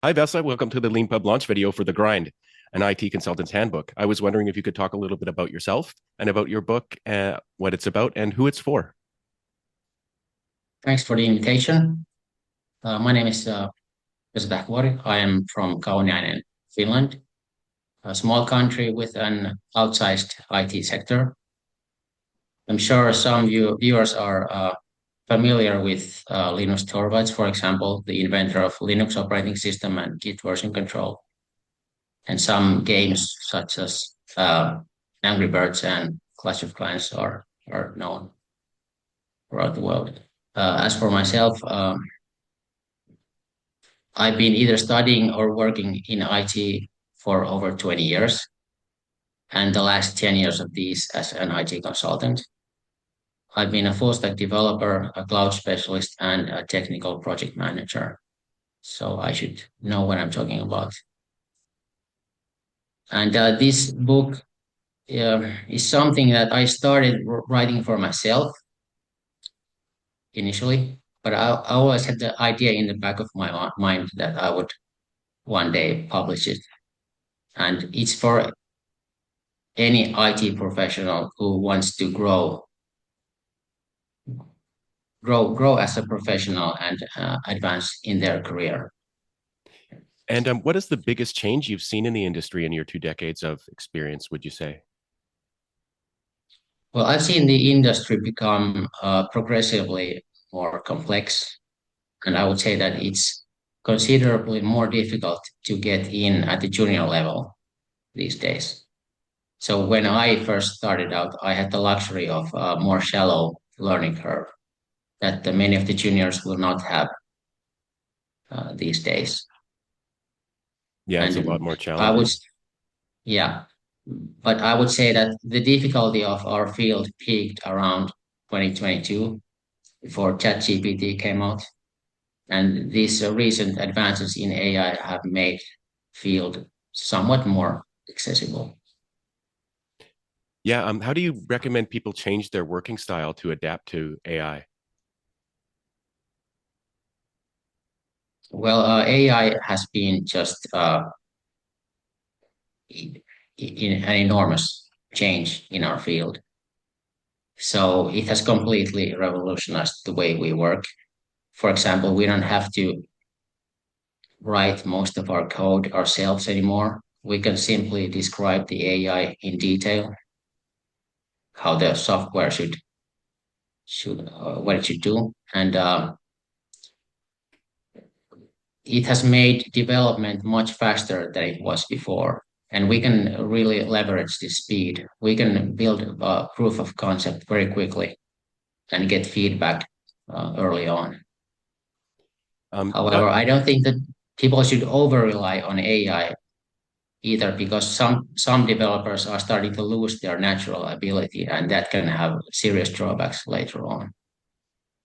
Hi, Vesa. Welcome to the Lean Pub launch video for The Grind, an IT consultant's handbook. I was wondering if you could talk a little bit about yourself and about your book, what it's about, and who it's for. Thanks for the invitation. My name is Vesa. I am from Kauniainen, Finland, a small country with an outsized IT sector. I'm sure some viewers are familiar with Linus Torvalds, for example, the inventor of Linux operating system and Git version control, and some games such as Angry Birds and Clash of Clans are known throughout the world. As for myself, I've been either studying or working in IT for over 20 years, and the last 10 years of these as an IT consultant. I've been a full stack developer, a cloud specialist, and a technical project manager. So I should know what I'm talking about. And this book is something that I started writing for myself initially, but I always had the idea in the back of my mind that I would one day publish it. And it's for any IT professional who wants to grow as a professional and advance in their career. And what is the biggest change you've seen in the industry in your 2 decades of experience, would you say? Well, I've seen the industry become progressively more complex, and I would say that it's considerably more difficult to get in at the junior level these days. So when I first started out, I had the luxury of a more shallow learning curve that many of the juniors will not have these days. Yeah, it's a lot And more I would, challenging. yeah, but I would say that the difficulty of our field peaked around 2022 before ChatGPT came out. And these recent advances in AI have made field somewhat more accessible. Yeah, how do you recommend people change their working style to adapt to AI? Well, AI has been just in an enormous change in our field. So it has completely revolutionized the way we work. For example, we don't have to write most of our code ourselves anymore. We can simply describe the AI in detail, how the software should what it should do, and it has made development much faster than it was before. And we can really leverage this speed. We can build a proof of concept very quickly and get feedback early on. Not However, I don't think that people should over rely on AI either because some developers are starting to lose their natural ability and that can have serious drawbacks later on.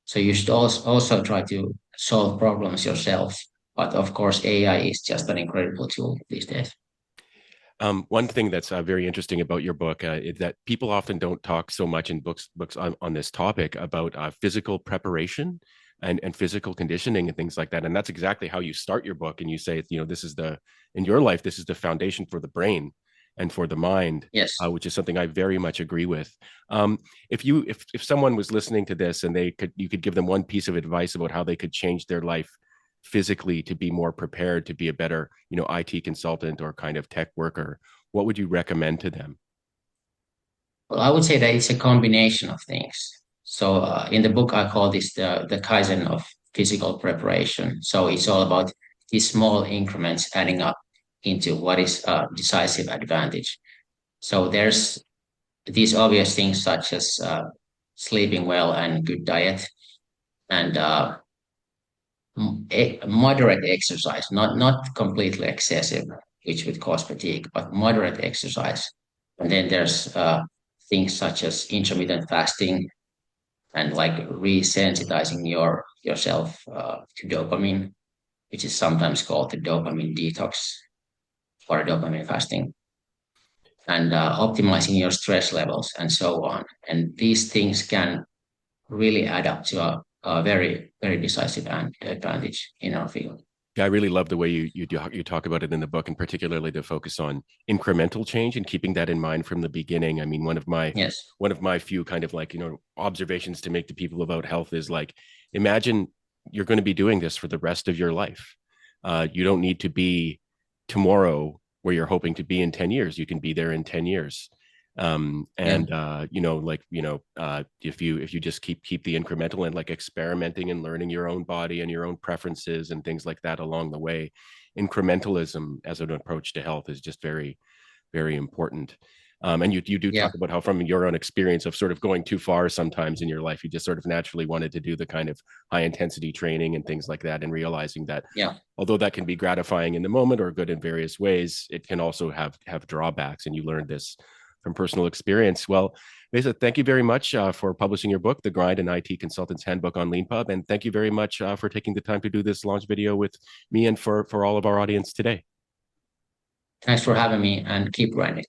So you should also try to solve problems yourself. But of course, AI is just an incredible tool these days. One thing that's very interesting about your book is that people often don't talk so much in books on this topic about physical preparation and physical conditioning and things like that. And that's exactly how you start your book. And you say, this is in your life, this is the foundation for the brain and for the mind, Yes. which is something I very much agree with. If someone was listening to this and you could give them one piece of advice about how they could change their life physically to be more prepared to be a better, IT consultant or kind of tech worker, what would you recommend to them? Well, I would say that it's a combination of things. So in the book, I call this the Kaizen of physical preparation. So it's all about these small increments adding up into what is a decisive advantage. So there's these obvious things such as sleeping well and good diet and moderate exercise, not completely excessive, which would cause fatigue, but moderate exercise. And then there's things such as intermittent fasting and like resensitizing yourself to dopamine, which is sometimes called the dopamine detox or dopamine fasting, and optimizing your stress levels and so on. And these things can really add up to a very, very decisive advantage in our field. Yeah, I really love the way you talk about it in the book, and particularly the focus on incremental change and keeping that in mind from the beginning. I mean, Yes. one of my few kind of like, observations to make to people about health is like, imagine you're going to be doing this for the rest of your life. You don't need to be tomorrow where you're hoping to be in 10 years. You can be there in 10 years. Yeah. And if you just keep the incremental and like experimenting and learning your own body and your own preferences and things like that along the way, incrementalism as an approach to health is just very, very important. And you do Yeah. talk about how from your own experience of sort of going too far sometimes in your life, you just sort of naturally wanted to do the kind of high intensity training and things like that, and realizing that Yeah. although that can be gratifying in the moment or good in various ways, it can also have drawbacks. And you learned this from personal experience. Well, Vesa, thank you very much for publishing your book, The Grind, an IT Consultant's Handbook on Lean Pub. And thank you very much for taking the time to do this launch video with me and for all of our audience today. Thanks for having me and keep grinding.